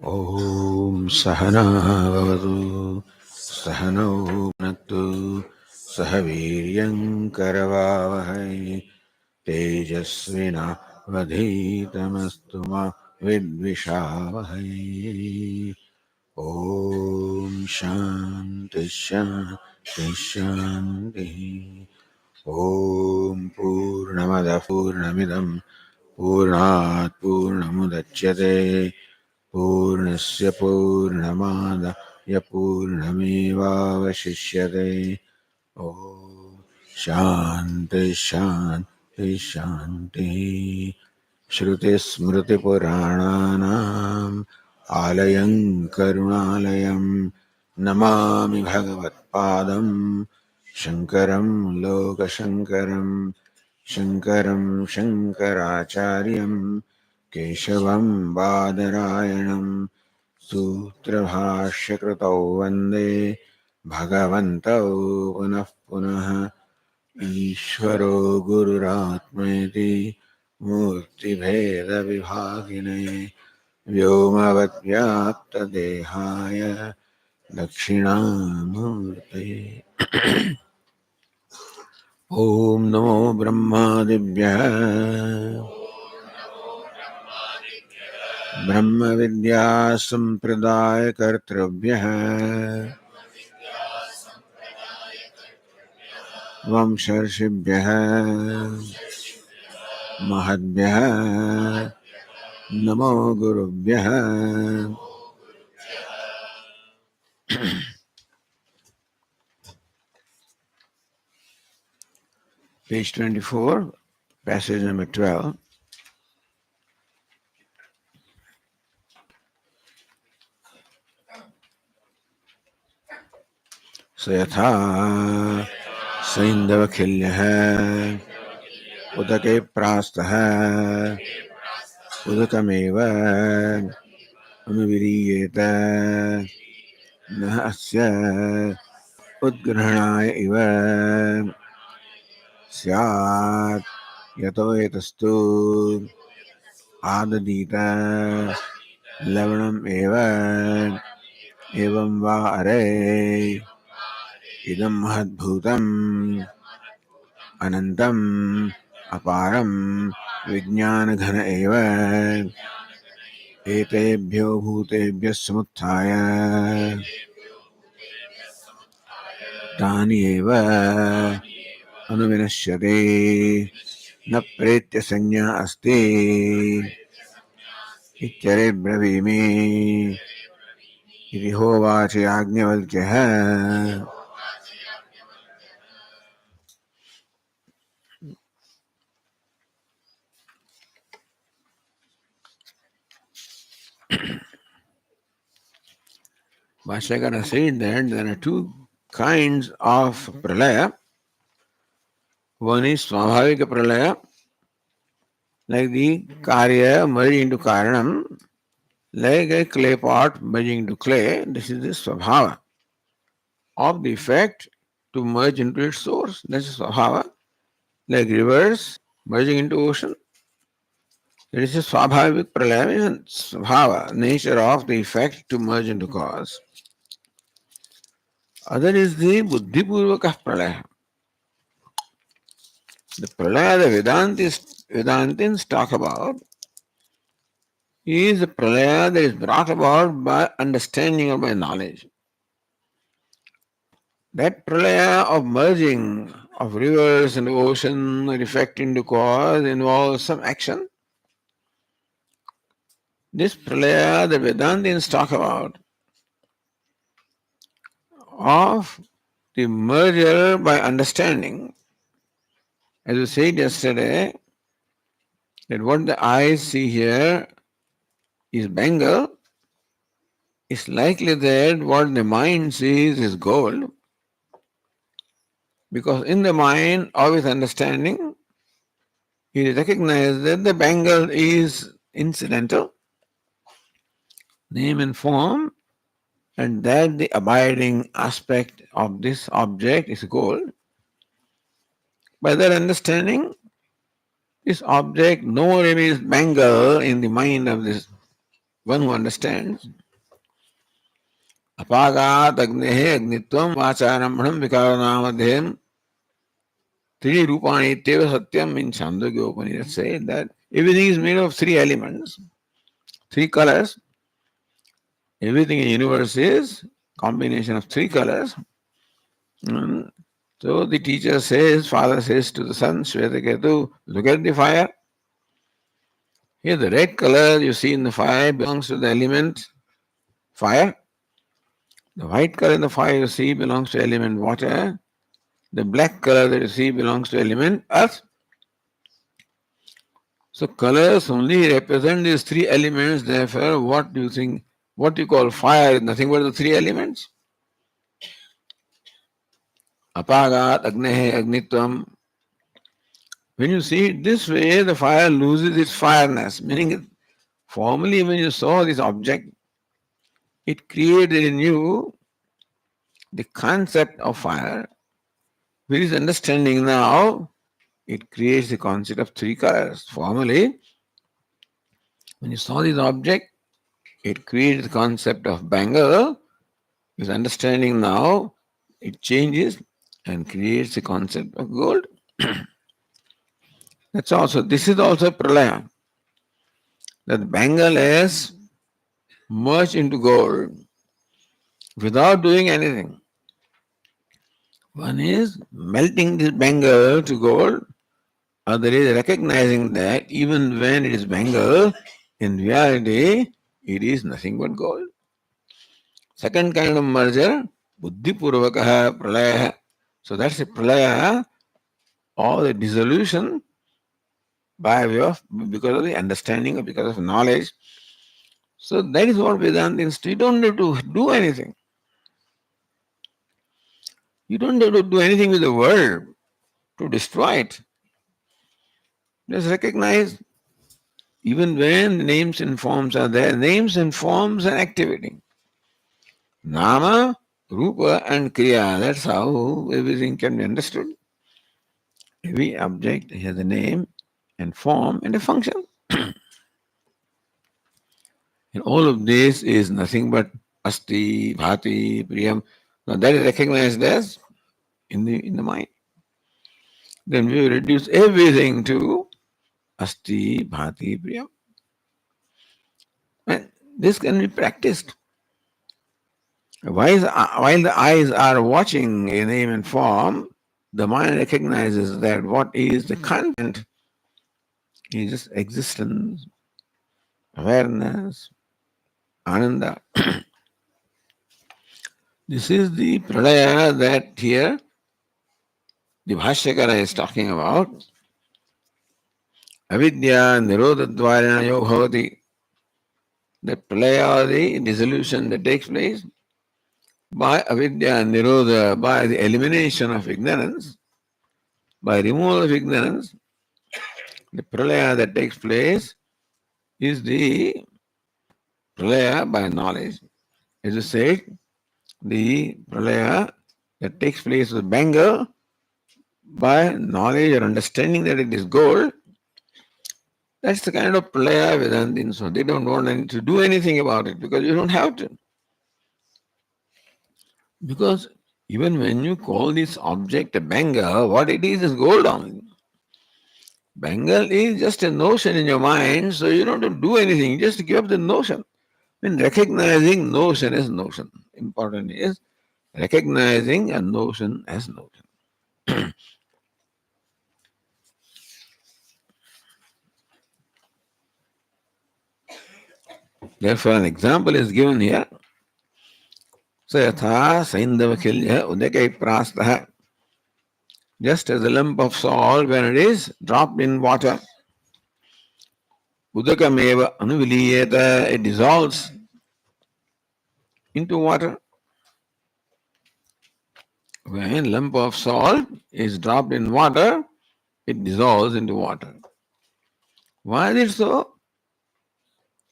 Om Sahana Vavatu Sahano Bhunaktu Sahaviryam Karavavahai Tejasvina Vadhitamastu Ma Vidvishavahai. Om Shanti Shanti Shanti. Om Purnamada Purnamidam Purnat Purnamudachyate Purnasya Purnamada Purnamevavashishyate. Om Shanti Shanti Shanti. Shruti Smriti Purananam Alayam Karunalayam Namami Bhagavat Padam Shankaram Loka Shankaram Shankaram Shankaracharyam Keshavam Badarayanam Sutrabhashyakrtau Vande Bhagavantau Punah Punah Ishvaro Gururatmeti Murti Bheda Vibhagine Vyomavatyapta Dehaya Dakshinamurte. Om Namo Brahmadibhya Brahma Vidya Sampradaya Kartrabhya Vamsharshibhya Mahadbhya Namo Gurubhya. Page 24, passage number 12. Sayatha Saindavakhilyaha Udake Prastaha Udakameva Anuviriyeta Nahasya Udgrahanaya Iva Syat Yato Etastu Adadita Lavanam Eva Evam Va Are Idam Mahadbhutam Anantam Aparam Vijnana Eva Etebhyo Bhutebhyo Samuttaya Tani Eva Anuvinashyate Na Pretya Sanya Asti Ityare Bravimi Iti Hovachi Agnivalkyaha. Bhashyakara said that there are two kinds of pralaya. One is swabhavika pralaya, like the karya merging into karanam, like a clay pot merging into clay. This is the swabhava of the effect to merge into its source. That is swabhava. Like rivers merging into ocean. It is a swabhavik pralaya, and swabhava, nature of the effect to merge into cause. Other is the buddhipurvaka pralaya. The pralaya the Vedantins talk about is a pralaya that is brought about by understanding or by knowledge. That pralaya of merging of rivers and ocean and effect into cause involves some action. This pralaya the Vedantins talk about of the merger by understanding. As we said yesterday, that what the eyes see here is Bengal, it's likely that what the mind sees is gold, because in the mind of his understanding, he recognizes that the bangle is incidental, name and form, and that the abiding aspect of this object is gold. By that understanding, this object no more is bangle in the mind of this one who understands. Apagat agnehe agnitvam vacharambhanam vikaranamaध्यam three rupani teva satyam in Chandogya Upanishad say that everything is made of three elements, three colors. Everything in the universe is combination of three colors. And so the teacher says, father says to the son, Shvetaketu, look at the fire. Here the red color you see in the fire belongs to the element fire. The white color in the fire you see belongs to element water. The black color that you see belongs to element earth. So colors only represent these three elements. Therefore, what do you think? What you call fire is nothing but the three elements. Apagat, agnehe, agnitvam. When you see it this way, the fire loses its fireness. Meaning, formerly when you saw this object, it created in you the concept of fire. With this understanding now, it creates the concept of three colors. Formerly, when you saw this object, it created the concept of bangle. With understanding now, it changes and creates the concept of gold. This is also pralaya. That the bangle is merged into gold without doing anything. One is melting this bangle to gold, other is recognizing that even when it is bangle, in reality, it is nothing but gold. Second kind of merger, buddhi purvakaha pralaya. So that's a pralaya or the dissolution by way of because of the understanding or because of knowledge. So that is what Vedanta is. You don't have to do anything. You don't have to do anything with the world to destroy it. Just recognize even when names and forms are there, names and forms and activity. Nama, Rupa and Kriya. That's how everything can be understood. Every object has a name and form and a function. And all of this is nothing but asti, bhati, priyam. Now that is recognized as in the mind. Then we reduce everything to asti, bhati, priyam. And this can be practiced. While the eyes are watching a name and form, the mind recognizes that what is the content is just existence, awareness, ananda. This is the pralaya that here the Bhashyakara is talking about. Avidya nirodhadvarena yo bhavati. The pralaya or the dissolution that takes place by avidya nirodha, by the elimination of ignorance, by removal of ignorance, the pralaya that takes place is the pralaya by knowledge. As I said, the pralaya that takes place with Bengal by knowledge or understanding that it is gold, that's the kind of pralaya Vedantins. So they don't want to do anything about it because you don't have to. Because even when you call this object a Bengal, what it is gold only. Bengal is just a notion in your mind, so you don't have to do anything, just give up the notion. When recognizing notion as notion, important is recognizing a notion as notion. Therefore, an example is given here. So, yatha saindavakilya udakai prastaha. Just as a lump of salt, when it is dropped in water, udakameva anuviliyeta, it dissolves into water. When lump of salt is dropped in water, it dissolves into water. Why is it so?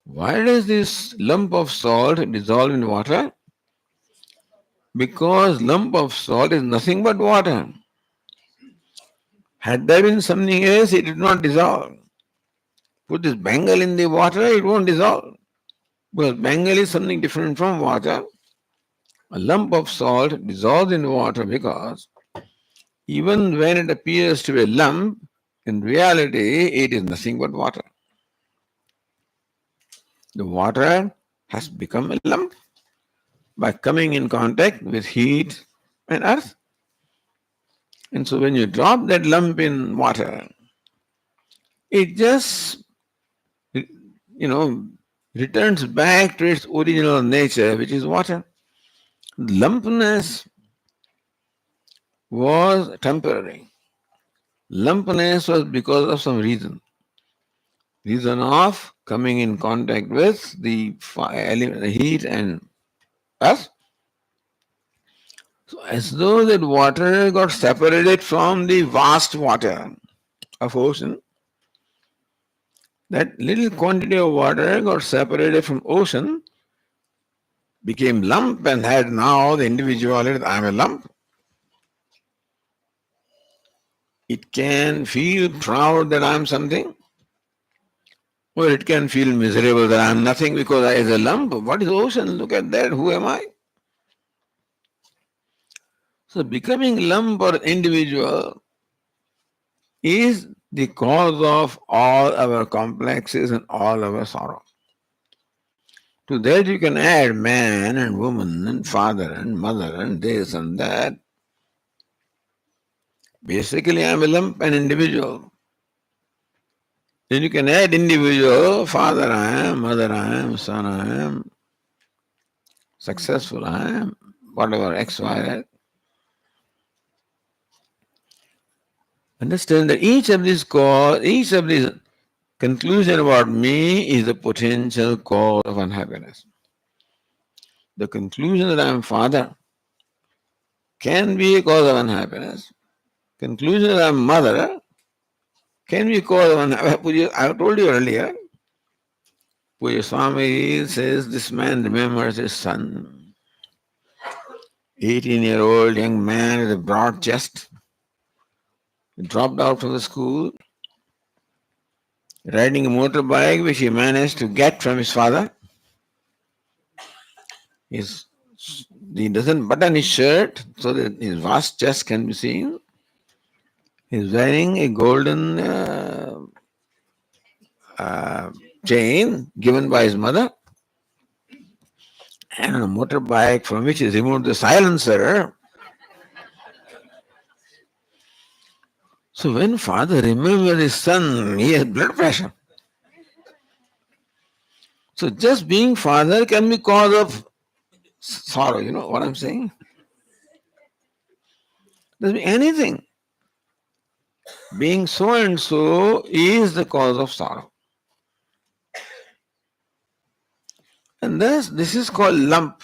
Why does this lump of salt dissolve in water? Because lump of salt is nothing but water. Had there been something else, it did not dissolve. Put this bangle in the water, it won't dissolve. Well, Bengal is something different from water. A lump of salt dissolves in water because even when it appears to be a lump, in reality it is nothing but water. The water has become a lump by coming in contact with heat and earth. And so when you drop that lump in water, it just, you know, returns back to its original nature, which is water. Lumpness was temporary. Lumpness was because of some reason of coming in contact with the the heat and earth. So as though that water got separated from the vast water of ocean, that little quantity of water got separated from ocean, became lump and had now the individuality that I am a lump. It can feel proud that I am something, or it can feel miserable that I am nothing because I is a lump. What is ocean? Look at that. Who am I? So becoming lump or individual is the cause of all our complexes and all our sorrow. To that you can add man and woman and father and mother and this and that. Basically, I am a lump and individual. Then you can add individual, father I am, mother I am, son I am, successful I am, whatever, X, Y, Z. Understand that each of these conclusion about me is the potential cause of unhappiness. The conclusion that I am father can be a cause of unhappiness. Conclusion that I am mother can be a cause of unhappiness. I told you earlier, Swami says this man remembers his son, 18-year-old young man with a broad chest, dropped out from the school, riding a motorbike which he managed to get from his father. His, he doesn't button his shirt so that his vast chest can be seen. He's wearing a golden chain given by his mother and a motorbike from which he removed the silencer. So when father remembers his son, he has blood pressure. So just being father can be cause of sorrow. You know what I'm saying? Doesn't be anything. Being so and so is the cause of sorrow. And thus, this is called lump.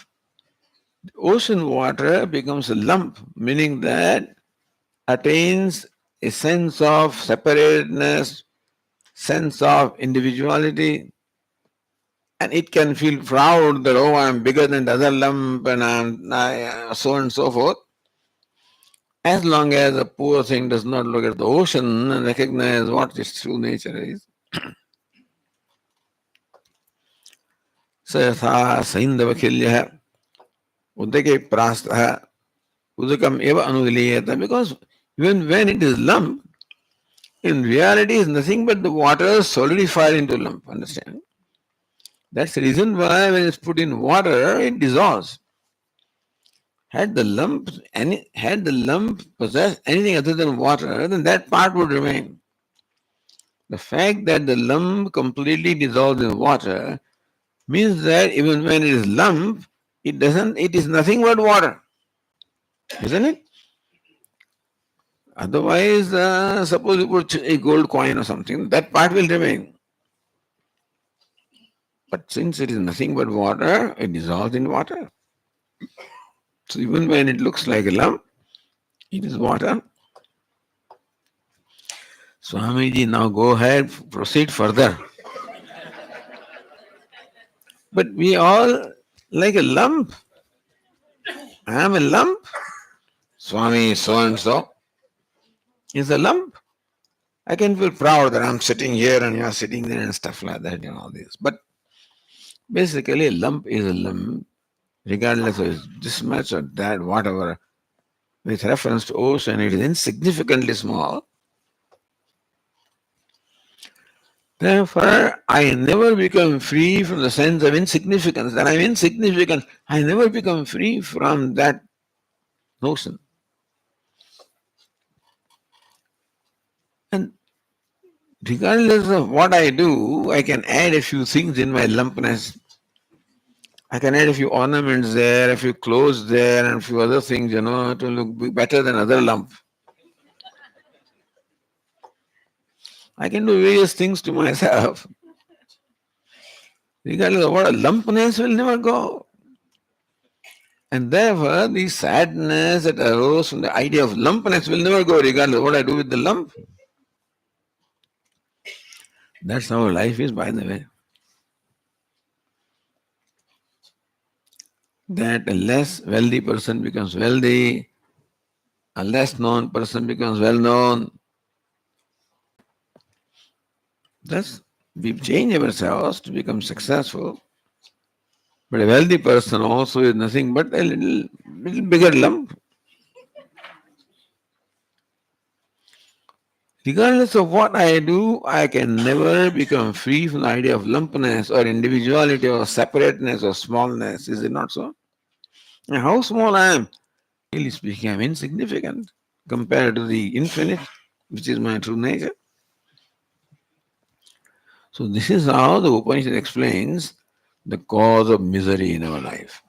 Ocean water becomes a lump, meaning that attains a sense of separatedness, sense of individuality, and it can feel proud that, oh, I'm bigger than the other lump and so on and so forth. As long as a poor thing does not look at the ocean and recognize what its true nature is. Sayatha Saindavakilyah Udake Prastha Udakam Eva Anudiliyata, because even when it is lump, in reality is nothing but the water solidified into lump, understand? That's the reason why when it's put in water, it dissolves. Had the lump possessed anything other than water, then that part would remain. The fact that the lump completely dissolves in water means that even when it is lump, it is nothing but water. Isn't it? Otherwise, suppose you put a gold coin or something, that part will remain. But since it is nothing but water, it dissolves in water. So even when it looks like a lump, it is water. Swamiji, now go ahead, proceed further. But we all like a lump. I am a lump. Swami so and so is a lump. I can feel proud that I'm sitting here and you're sitting there and stuff like that, all this. But Basically, a lump is a lump, regardless of this much or that, whatever. With reference to ocean, it is insignificantly small. Therefore, I never become free from the sense of insignificance. That I'm insignificant, I never become free from that notion. And regardless of what I do, I can add a few things in my lumpness. I can add a few ornaments there, a few clothes there, and a few other things, to look better than other lump. I can do various things to myself. Regardless of what, a lumpness will never go. And therefore, the sadness that arose from the idea of lumpness will never go, regardless of what I do with the lump. That's how life is, by the way. That a less wealthy person becomes wealthy, a less known person becomes well known. Thus, we change ourselves to become successful. But a wealthy person also is nothing but a little bigger lump. Regardless of what I do, I can never become free from the idea of lumpness or individuality or separateness or smallness. Is it not so? And how small I am, really speaking, I'm insignificant compared to the infinite, which is my true nature. So, this is how the Upanishad explains the cause of misery in our life.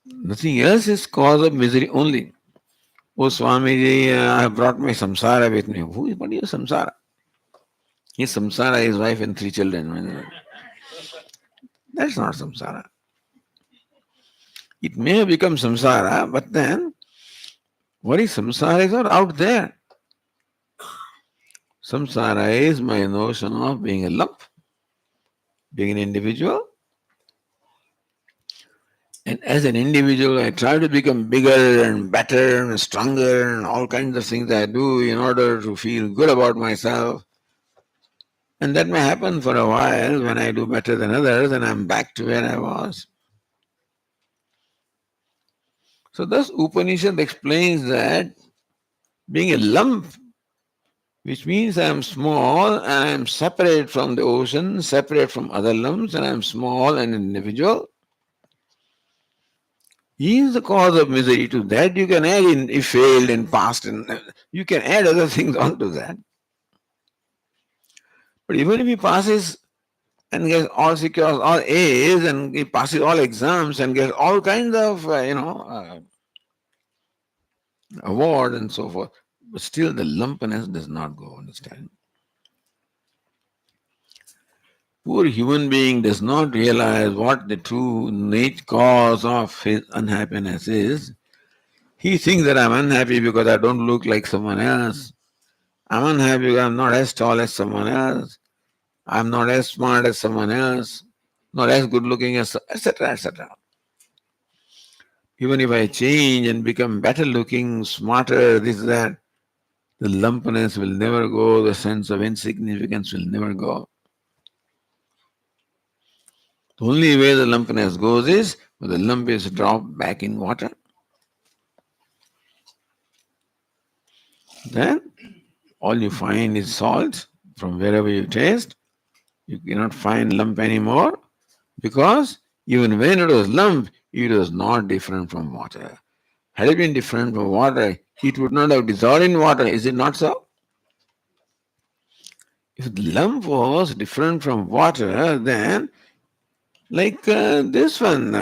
Nothing else is cause of misery only. Oh, Swamiji, I have brought my samsara with me. What is samsara? His samsara, his wife and 3 children. That's not samsara. It may have become samsara, but then what is samsara is not out there. Samsara is my notion of being a lump, being an individual. And as an individual, I try to become bigger and better and stronger and all kinds of things I do in order to feel good about myself. And that may happen for a while when I do better than others and I'm back to where I was. So thus Upanishad explains that being a lump, which means I am small and I am separate from the ocean, separate from other lumps, and I am small and individual, is the cause of misery. To that you can add in if failed in past, and you can add other things onto that. But even if he passes and gets all secures all A's and he passes all exams and gets all kinds of award and so forth, but still the lumpiness does not go, understand? Poor human being does not realize what the true cause of his unhappiness is. He thinks that I'm unhappy because I don't look like someone else. I'm unhappy because I'm not as tall as someone else. I'm not as smart as someone else. Not as good looking as etc. etc. Even if I change and become better looking, smarter, this, that, the lumpiness will never go, the sense of insignificance will never go. The only way the lumpiness goes is when the lump is dropped back in water. Then all you find is salt from wherever you taste. You cannot find lump anymore because even when it was lump, it was not different from water. Had it been different from water, it would not have dissolved in water. Is it not so? If the lump was different from water, then like this one,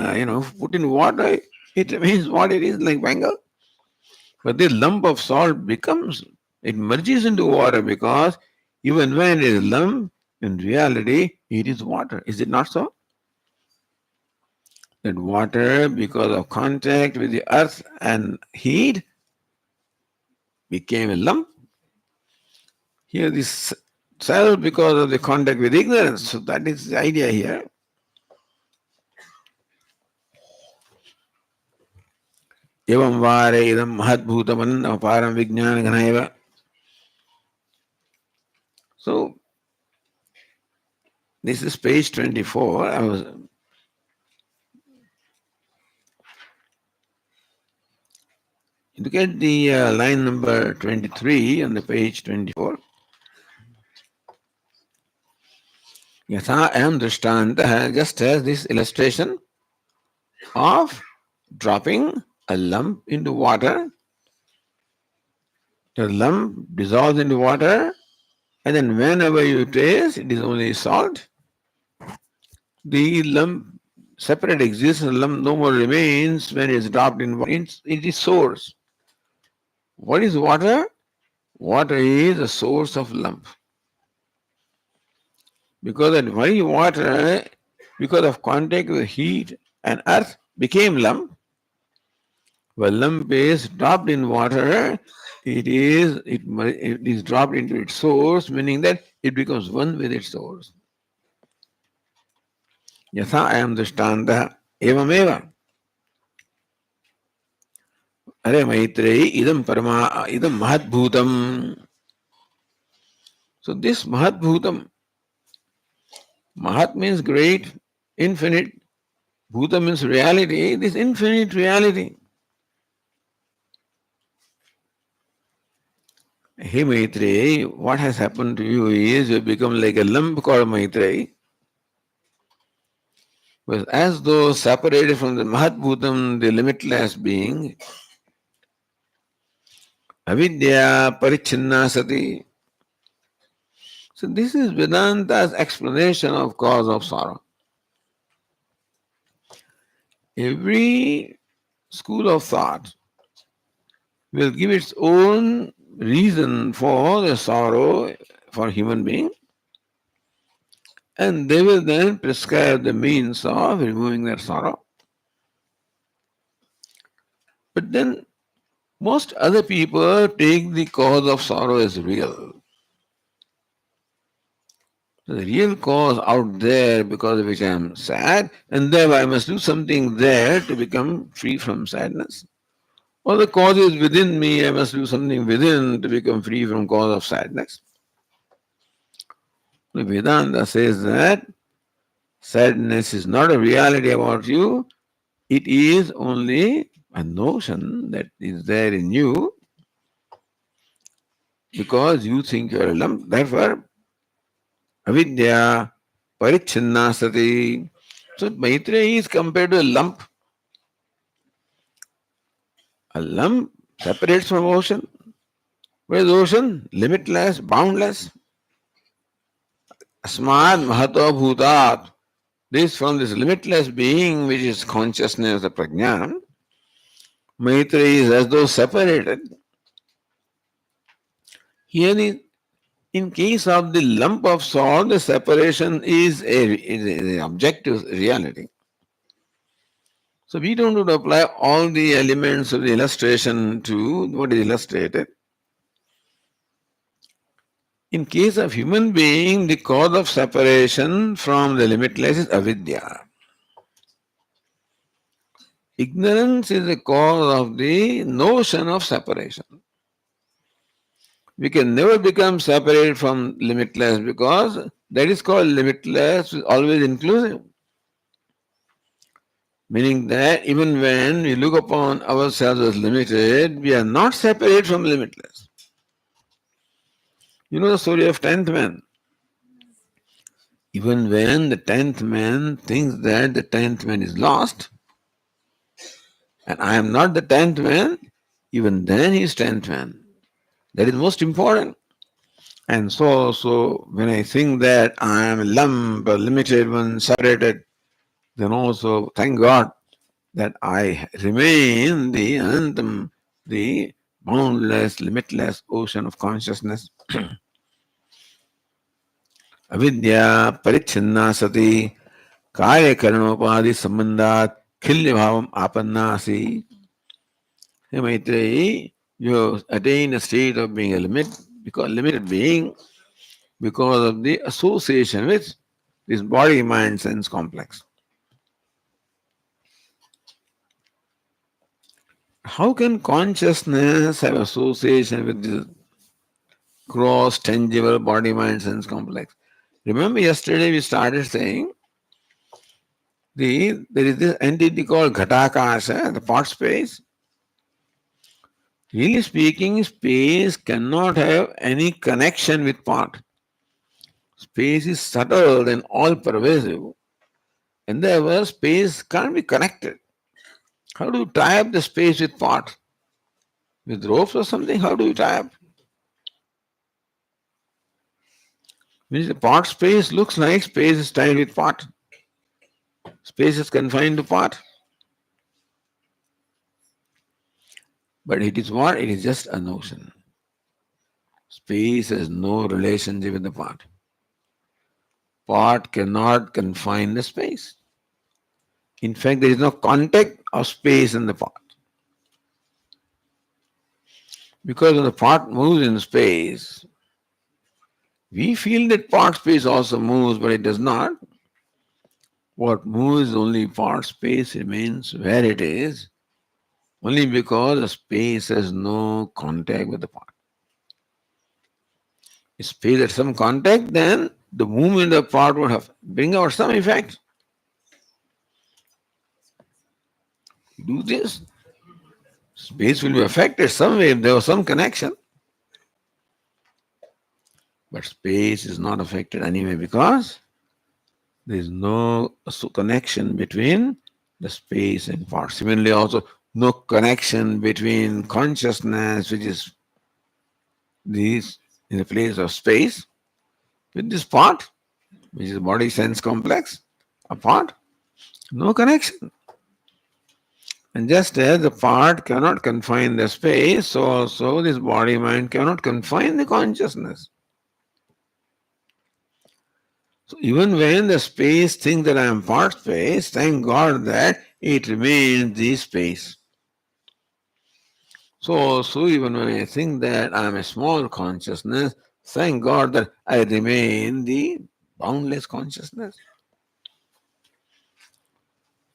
put in water, it remains what it is, like Bengal. But the lump of salt it merges into water because even when it is lump, in reality, it is water. Is it not so? That water, because of contact with the earth and heat, became a lump. Here, this cell, because of the contact with ignorance. So that is the idea here. Evam vare idam mahadbhutaman aparam vijnana ganaiva. So, This is page 24. Look at the line number 23 on the page 24. Yatha ayam drishtantah, just as this illustration of dropping a lump into water. The lump dissolves into water, and then whenever you taste, it is only salt. The lump separate exists, the lump no more remains when it is dropped in water. It is source. What is water? Water is the source of lump. Because that very water, because of contact with heat and earth, became lump. When lump is dropped in water, it is dropped into its source, meaning that it becomes one with its source. Yatha ayam drishtantah evameva. Are Maitreyi idam mahatbhutam. So this mahatbhutam, mahat means great, infinite. Bhuta means reality, this infinite reality. Hey Maitreyi, what has happened to you is you become like a lump called Maitreyi. Was as though separated from the Mahatbhutam, the limitless being, avidya parichinna sati. So this is Vedanta's explanation of cause of sorrow. Every school of thought will give its own reason for the sorrow for human being, and they will then prescribe the means of removing their sorrow. But then most other people take the cause of sorrow as real. So the real cause out there because of which I am sad, and therefore I must do something there to become free from sadness. Or the cause is within me, I must do something within to become free from cause of sadness. The Vedanta says that sadness is not a reality about you, it is only a notion that is there in you because you think you are a lump. Therefore, avidya parichinna sati. So Maitreyi is compared to a lump. A lump separates from ocean. What is ocean? Limitless, boundless. Asmad mahato bhutat. This from this limitless being which is consciousness, the prajna, Maitreyi is as though separated. Here in case of the lump of salt, the separation is an objective reality. So we don't have to apply all the elements of the illustration to what is illustrated. In case of human being, the cause of separation from the limitless is avidya. Ignorance is the cause of the notion of separation. We can never become separated from limitless because that is called limitless, always inclusive. Meaning that even when we look upon ourselves as limited, we are not separate from limitless. You know the story of 10th man. Even when the 10th man thinks that the 10th man is lost, and I am not the 10th man, even then he is 10th man. That is most important. And so when I think that I am a lump, a limited one, separated, then also thank God that I remain the anantam, the boundless, limitless ocean of consciousness. Avidya parichinna sati karya karanopadi sambandhat khilya bhavam apannasi. Hey Maitreyi, you attain a state of being a limited being because of the association with this body, mind, sense complex. How can consciousness have association with this gross, tangible body, mind, sense complex? Remember yesterday we started saying there is this entity called Ghatakasha, the pot space. Really speaking, space cannot have any connection with pot. Space is subtle and all pervasive, and therefore space can't be connected. How do you tie up the space with pot? With ropes or something? How do you tie up? Means the pot space looks like space is tied with pot. Space is confined to pot. But it is what? It is just a notion. Space has no relationship with the pot. Pot cannot confine the space. In fact, there is no contact of space in the pot. Because when the pot moves in space, we feel that pot space also moves, but it does not. What moves only pot space remains where it is, only because the space has no contact with the pot. If space had some contact, then the movement of the pot would have bring out some effect. You do this, space will be affected some way if there was some connection. But space is not affected anyway because there is no connection between the space and pot. Similarly, also no connection between consciousness, which is this in the place of space, with this pot, which is body sense complex, a pot, no connection. And just as the part cannot confine the space, so also this body mind cannot confine the consciousness. So even when the space thinks that I am part space, thank God that it remains the space. So even when I think that I am a small consciousness, thank God that I remain the boundless consciousness.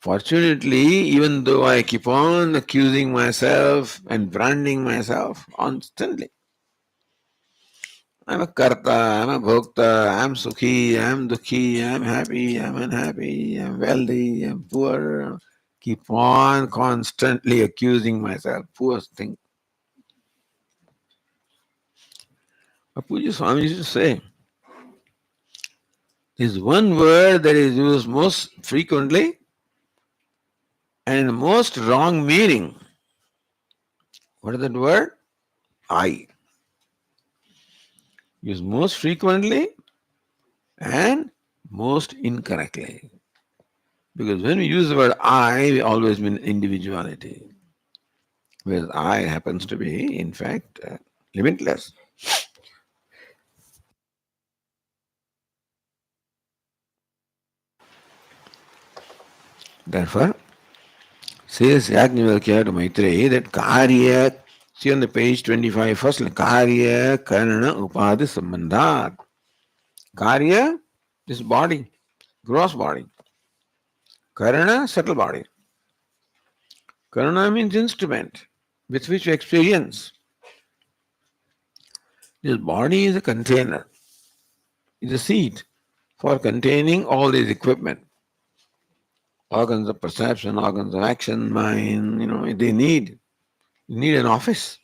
Fortunately, even though I keep on accusing myself and branding myself constantly, I'm a karta, I'm a bhokta, I'm sukhi, I'm dukhi, I'm happy, I'm unhappy, I'm wealthy, I'm poor. Keep on constantly accusing myself. Poor thing. Puja Swami used to say, there's one word that is used most frequently and most wrong meaning. What is that word? I. Used most frequently and most incorrectly. Because when we use the word I, we always mean individuality. Whereas I happens to be, in fact, limitless. Therefore, says Yajnavalkya to Maitreyi that Karya, see on the page 25, first Karya Karana Upadhi Sambandhat. Karya, this body, gross body. Karana, subtle body. Karana means instrument with which we experience. This body is a container, is a seat for containing all these equipment. Organs of perception, organs of action, mind, they you need an office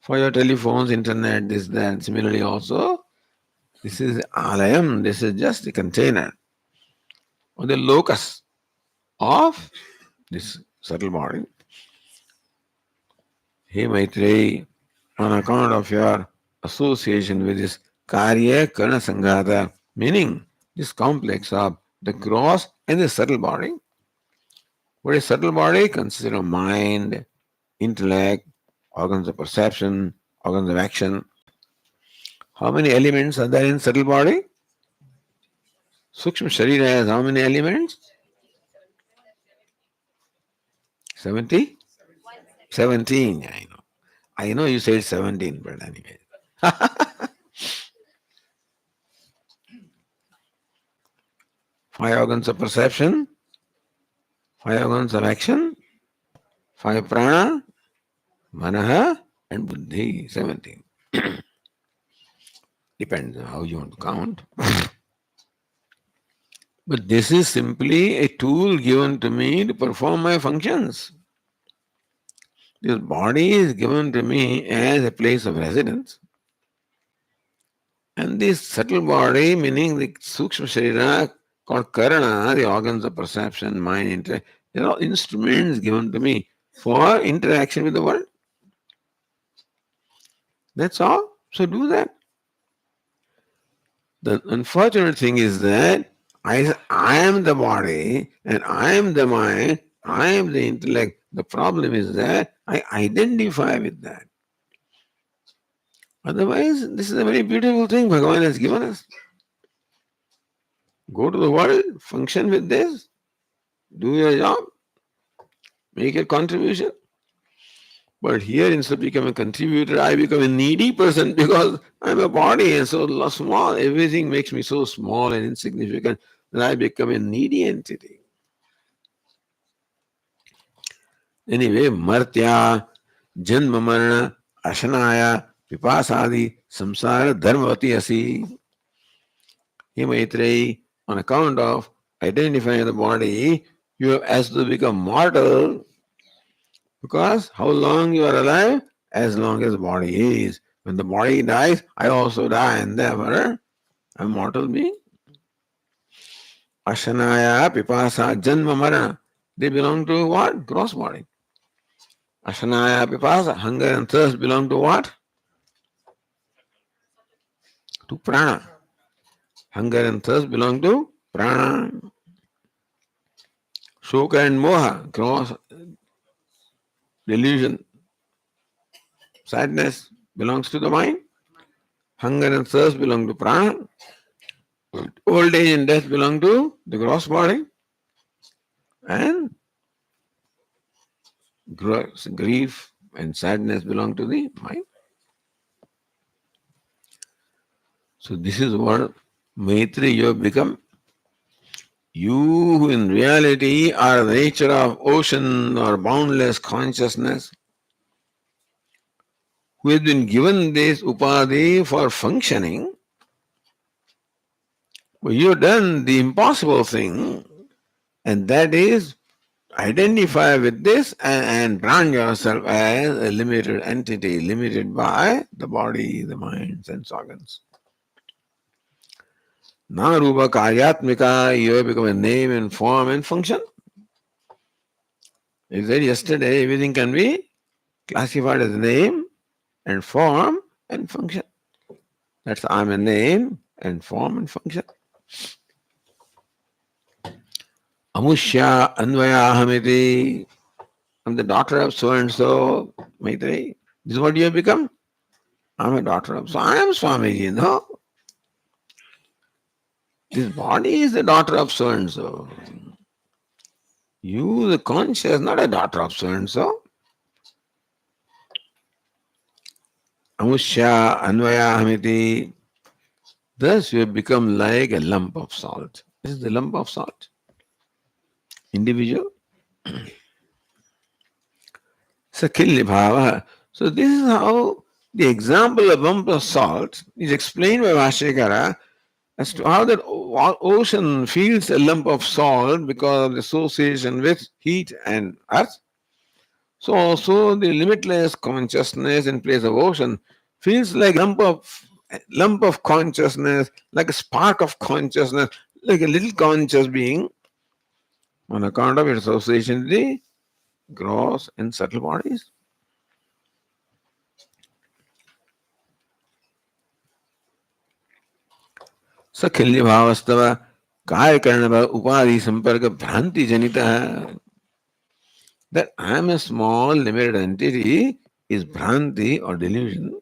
for your telephones, internet, this, that. Similarly also, this is alayam, this is just the container or the locus of this subtle body. Hey Maitreyi, on account of your association with this karya karna sanghata, meaning this complex of the gross and the subtle body. What is subtle body? Consists of mind, intellect, organs of perception, organs of action. How many elements are there in subtle body? Sukshma Sharira has how many elements? 70? 17, I know. I know you said 17, but anyway. Five organs of perception, five organs of action, five prana, manaha, and buddhi, 17. Depends on how you want to count. But this is simply a tool given to me to perform my functions. This body is given to me as a place of residence. And this subtle body, meaning the Sukshma Sharira, called Karana, the organs of perception, mind, intellect, they're all instruments given to me for interaction with the world. That's all. So do that. The unfortunate thing is that I am the body and I am the mind, I am the intellect. The problem is that I identify with that. Otherwise, this is a very beautiful thing Bhagavan has given us. Go to the world, function with this, do your job, make a contribution. But here, instead of becoming a contributor, I become a needy person because I'm a body and so small. Everything makes me so small and insignificant that I become a needy entity. Anyway, Martya, Janma Marana, Ashanaya, Vipasadi, Samsara, Dharmavati Asi. Hey Maitreyi, on account of identifying the body, you have as to become mortal because how long you are alive? As long as the body is. When the body dies, I also die, and therefore I'm a mortal being. Ashanaya, Pipasa, Janma Marana. They belong to what? Gross body. Ashanaya, Pipasa, hunger and thirst belong to what? To prana. Hunger and thirst belong to prana. Shoka and moha, gross delusion, sadness belongs to the mind. Hunger and thirst belong to prana. Old age and death belong to the gross body. And grief and sadness belong to the mind. So this is what Maitreyi you have become. You who in reality are the nature of ocean or boundless consciousness, who has been given this upadhi for functioning, well, you have done the impossible thing, and that is identify with this and brand yourself as a limited entity, limited by the body, the mind, sense organs. Narupa Karyatmika, you have become a name and form and function. You said yesterday everything can be classified as name and form and function. That's I'm a name and form and function. Amushya Anvaya Ahamiti. I'm the daughter of so and so, Maitreyi. This is what you have become? I'm a daughter of so I am Swamiji, no? This body is the daughter of so and so. You, the conscious, not a daughter of so and so. Amushya Anvaya Ahamiti. Thus you have become like a lump of salt. This is the lump of salt. Individual. Sakilya bhava. So this is how the example of lump of salt is explained by Vashyakara as to how that ocean feels a lump of salt because of the association with heat and earth. So also the limitless consciousness in place of ocean feels like lump of consciousness, like a spark of consciousness, like a little conscious being on account of its association with the gross and subtle bodies. सखिल्य भावस्तव काय करण उपाधि संपर्क भ्रांति जनित है. That I am a small limited entity is bhranti or delusion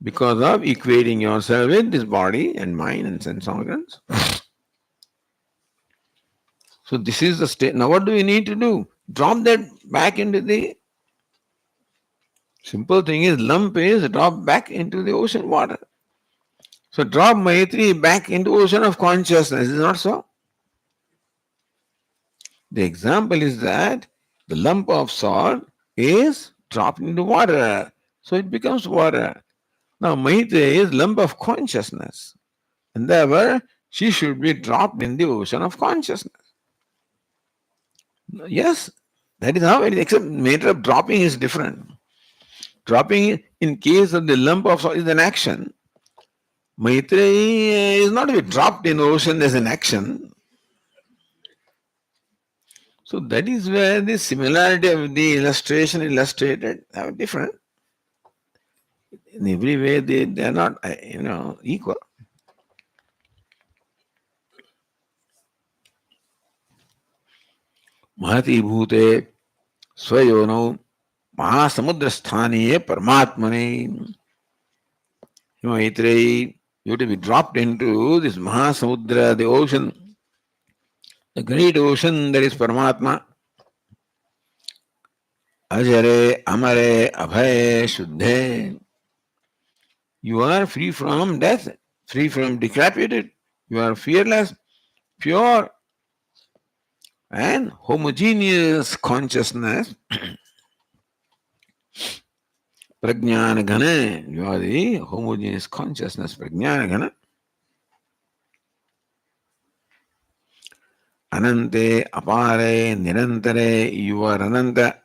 because of equating yourself with this body and mind and sense organs. So this is the state. Now what do we need to do? Drop that back into the simple thing is lump is drop back into the ocean water. So drop Maitreyi back into ocean of consciousness. Is it not so? The example is that the lump of salt is dropped into water. So it becomes water. Now, Maitreyi is lump of consciousness, and therefore she should be dropped in the ocean of consciousness. Yes, that is how it is. Except matter of dropping is different. Dropping in case of the lump of is an action. Maitreyi is not to be dropped in ocean as an action. So that is where the similarity of the illustration illustrated are different. In every way, they are not equal. महति भूते स्वयोनौ महासमुद्र स्थानीय परमात्मने. Maitreyi, you have to be dropped into this Mahasamudra, the ocean, the great ocean that is Paramatma. Ajare, Amare, Abhaye, Shuddhe. You are free from death, free from decrepitude. You are fearless, pure, and homogeneous consciousness. Prajnana Ghana. You are the homogeneous consciousness, Prajnana Ghana. Anante, Apare, Nirantare. You are Ananta,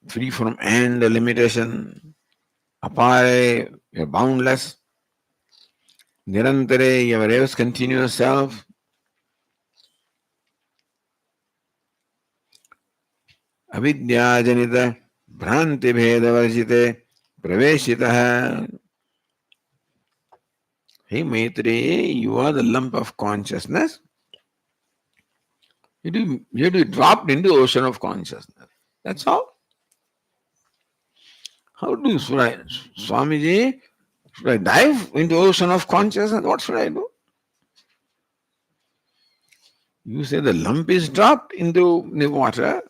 free from end limitation. Apare, you are boundless. Nirantare, you are always continuous self. अविद्याजनित भ्रांति भेद वर्जिते प्रवेशितः. Hey Maitreyi, you are the lump of consciousness. You have to be dropped into the ocean of consciousness. That's all. How do you, Swamiji, should I dive into the ocean of consciousness? What should I do? You say the lump is dropped into the water.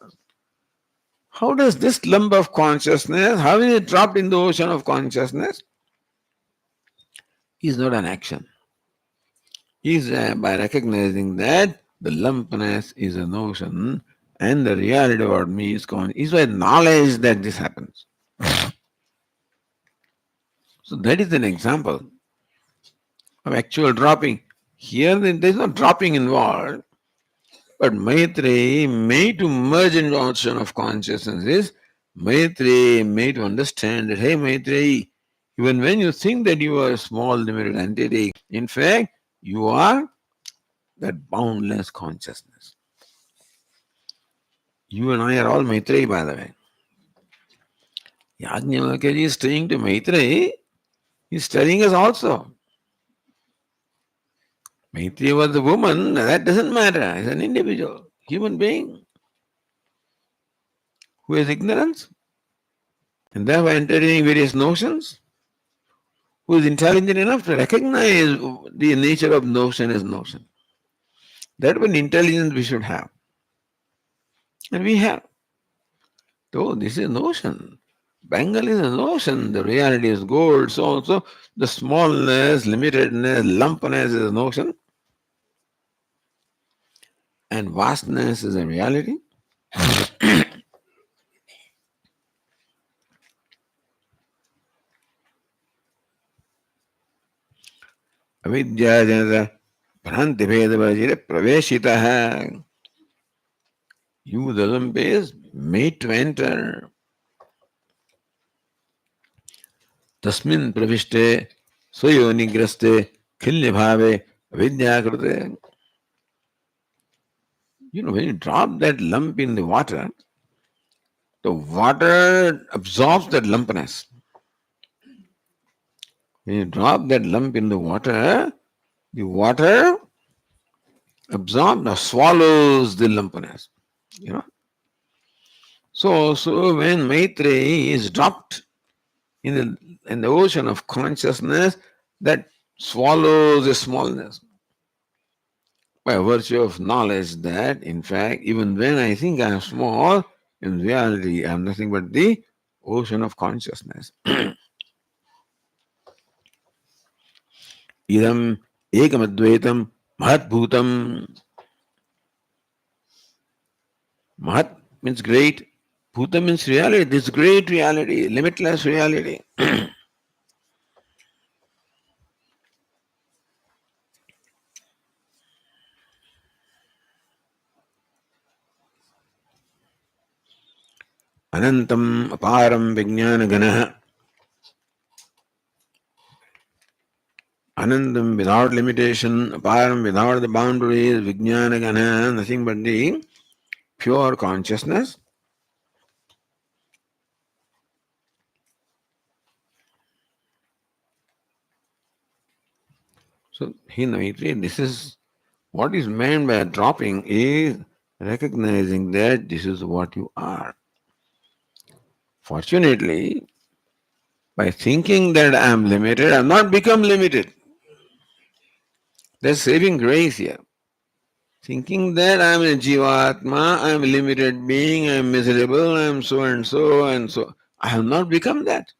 How does this lump of consciousness, how is it dropped in the ocean of consciousness? Is not an action. Is by recognizing that the lumpness is a notion and the reality about me is gone. Is by knowledge that this happens. So that is an example of actual dropping. Here there is no dropping involved, but Maitreyi made to merge into the ocean of consciousness is Maitreyi made to understand that, hey Maitreyi, even when you think that you are a small limited entity, in fact, you are that boundless consciousness. You and I are all Maitreyi, by the way. Yajnavalkya is studying to Maitreyi, he's studying us also. Maitreyi was a woman, that doesn't matter. He's an individual, human being who has ignorance and therefore entertaining various notions, who is intelligent enough to recognize the nature of notion as notion. That one intelligence we should have. And we have. So this is notion. Bengal is a notion. The reality is gold. So also the smallness, limitedness, lumpness is a notion. And vastness is a reality. Avidya Bhranti Bhedavajira Praveshitaha. You, the lump, is made to enter. Tasmin pravishte swayonigraste khilyabhave avidyakrute. When you drop that lump in the water absorbs that lumpness. When you drop that lump in the water absorbs or swallows the lumpness. So when Maitreyi is dropped in the ocean of consciousness, that swallows the smallness by virtue of knowledge that, in fact, even when I think I am small, in reality I am nothing but the ocean of consciousness. Idam ekamadvaitam mahatbhutam. Mahat means great, Bhuta means reality, this great reality, limitless reality. Anantam aparam vijnana gana. Anandam without limitation, aparam without the boundaries, vijnana gana, nothing but the pure consciousness. So, in Maitreyi, this is what is meant by dropping is recognizing that this is what you are. Fortunately, by thinking that I am limited, I have not become limited. There's saving grace here. Thinking that I am a Jivatma, I am a limited being, I am miserable, I am so and so and so. I have not become that.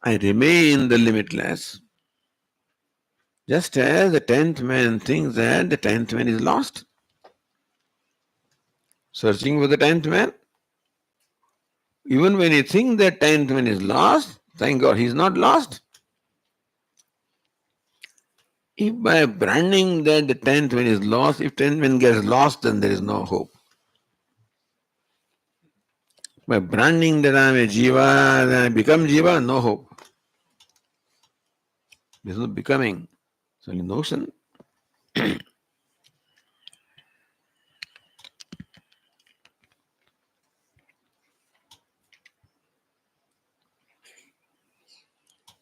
I remain the limitless. Just as the tenth man thinks that the tenth man is lost, searching for the tenth man. Even when he thinks that tenth man is lost, thank God he's not lost. If by branding that the tenth man is lost, if tenth man gets lost, then there is no hope. By branding that I am a jiva, then I become jiva, no hope. There is no becoming. So in notion.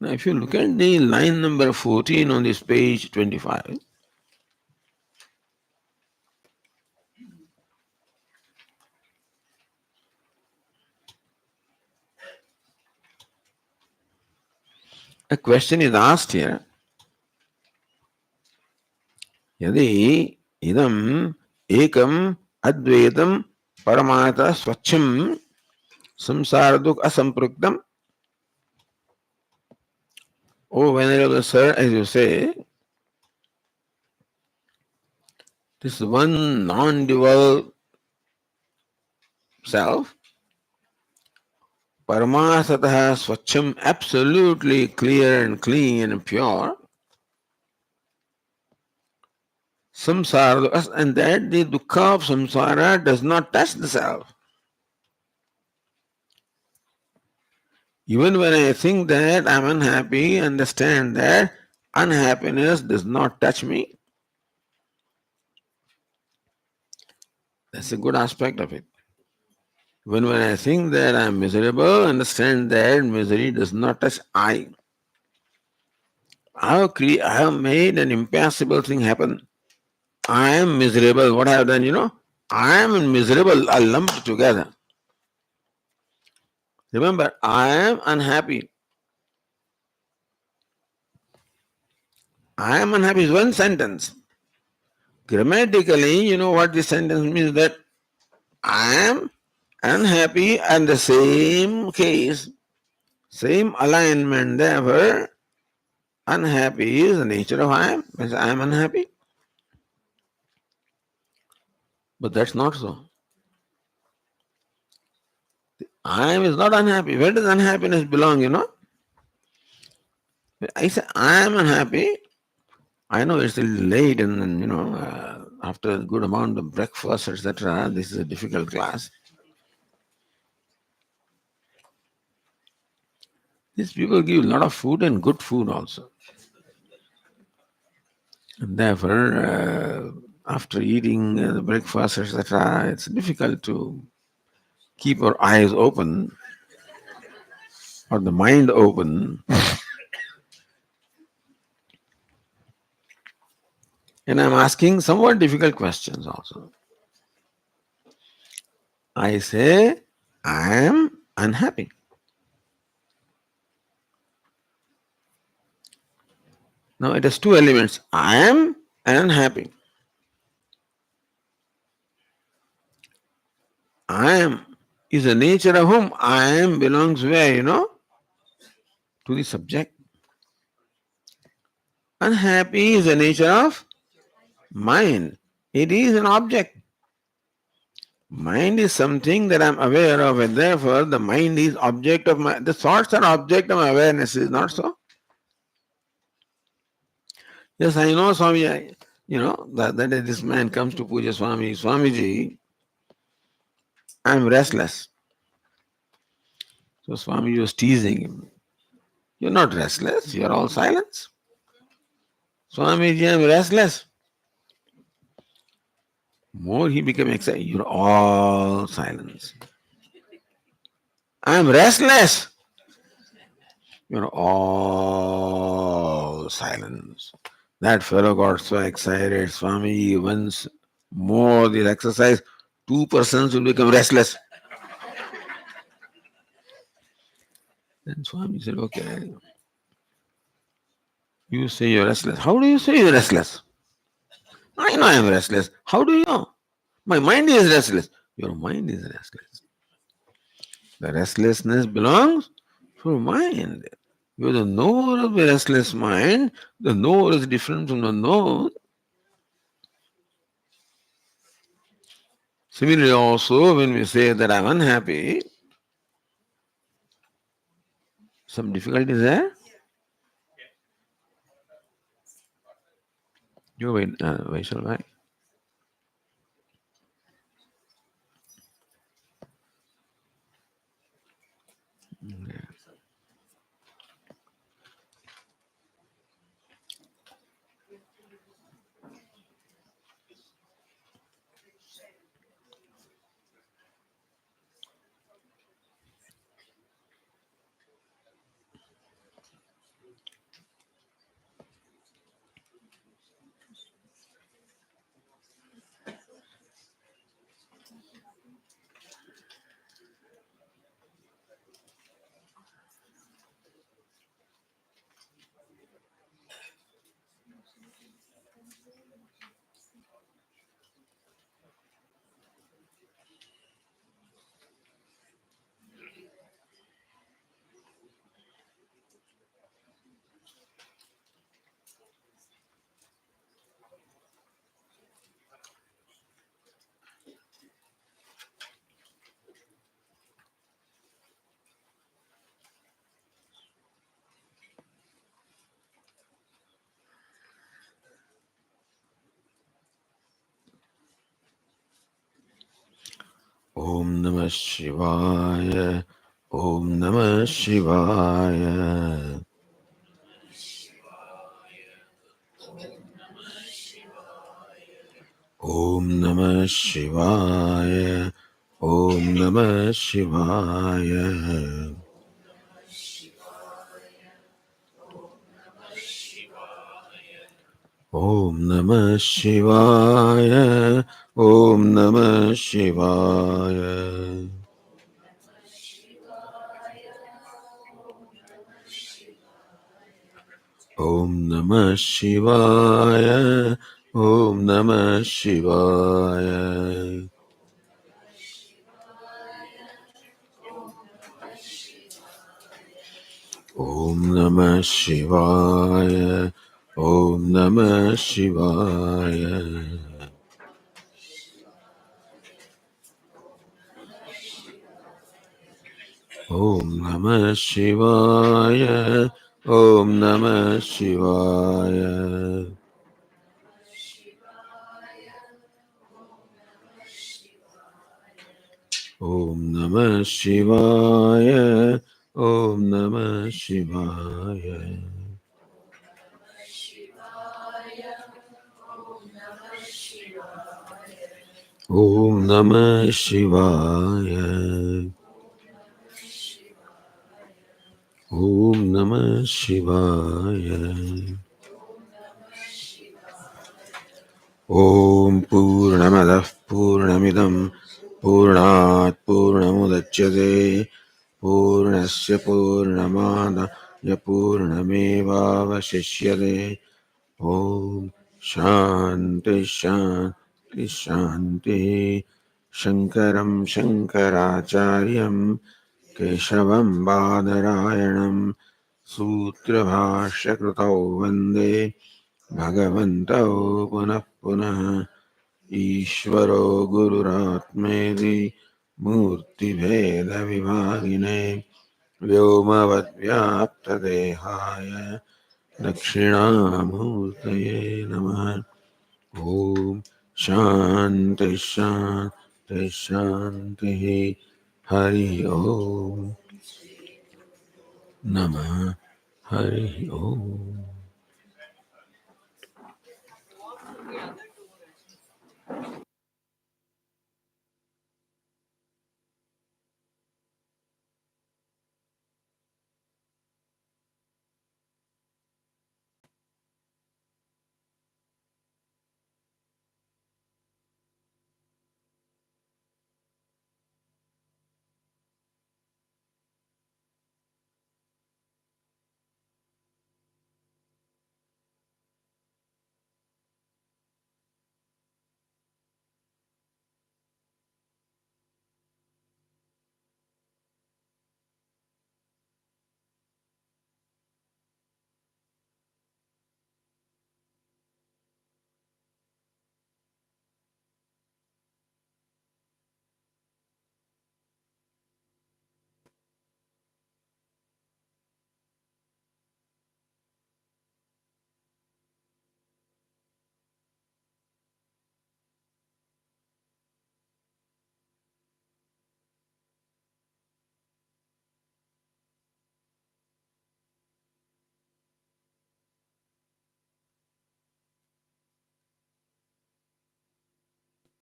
Now if you look at the line number 14 on this page 25, a question is asked here. Yadi idam ekam advaitam paramata swacham samsaraduk asampruktam. Oh, Venerable Sir, as you say, this one non-dual self, Paramasatah Swacham, absolutely clear and clean and pure, samsara, and that the dukkha of samsara does not touch the self. Even when I think that I'm unhappy, understand that unhappiness does not touch me. That's a good aspect of it. When I think that I'm miserable, understand that misery does not touch I. I have made an impossible thing happen. I am miserable. What I have done, I am and miserable are lumped together. Remember, I am unhappy. I am unhappy is one sentence. Grammatically, you know what this sentence means, that I am unhappy and the same case, same alignment. Therefore, unhappy is the nature of I am. I am unhappy. But that's not so. I am is not unhappy. Where does unhappiness belong? I say I am unhappy. I know it's a little late and after a good amount of breakfast, etc., this is a difficult class. These people give a lot of food and good food also. And therefore, after eating the breakfast, etc., it's difficult to keep our eyes open or the mind open. And I'm asking somewhat difficult questions also. I say, I am unhappy. Now it has two elements. I am and unhappy. I am is the nature of whom? I am belongs where, to the subject. Unhappy is the nature of mind. It is an object. Mind is something that I'm aware of, and therefore the mind is object of my, the thoughts are object of my awareness, is not so? Yes, I know, Swami, that this man comes to Puja Swami, Swamiji, I'm restless. So Swami was teasing him. You're not restless, you're all silence. Swamiji, I'm restless. More he became excited, you're all silence. I'm restless. You're all silence. That fellow got so excited. Swami, once more this exercise, two persons will become restless. Then Swami said, okay, you say you're restless. How do you say you're restless? I know I'm restless. How do you know? My mind is restless. Your mind is restless. The restlessness belongs to mind. You're the knower of the restless mind. The knower is different from the known. Similarly, also, when we say that I'm unhappy, some difficulty is there. You wait, Vaishal, right? Om Namah Shivaya. Om Namah Shivaya. Om Namah Shivaya. Om Namah Shivaya. Om Namah Shivaya. Om Namah Shivaya. Om Namah Shivaya. Om Namah Shivaya. Om Namah Shivaya. Om Namah Shivaya. Om Namah Shivaya. Om Namah Shivaya. Om Namah Shivaya. Om Namah Shivaya. Om Namah Shivaya. Om Namah Shivaya. Om Purnamadah Purnamidam Purnat Purnamudachyate Purnasya Purnamadaya Purnameva Vashishyate. Om Shanti Shanti Shanti. Shankaram Shankaracharyam Keshavam Badarayanam Sutra Bhashya Kritau Vande Bhagavantau Punah Punah. ईश्वरो गुरुरात्मेति मूर्तिभेदविभागिने व्योमवद्व्याप्तदेहाय दक्षिणामूर्तये नमः। ॐ शान्ति शान्ति शान्तिः। हरि ओम नमः। हरि ओम।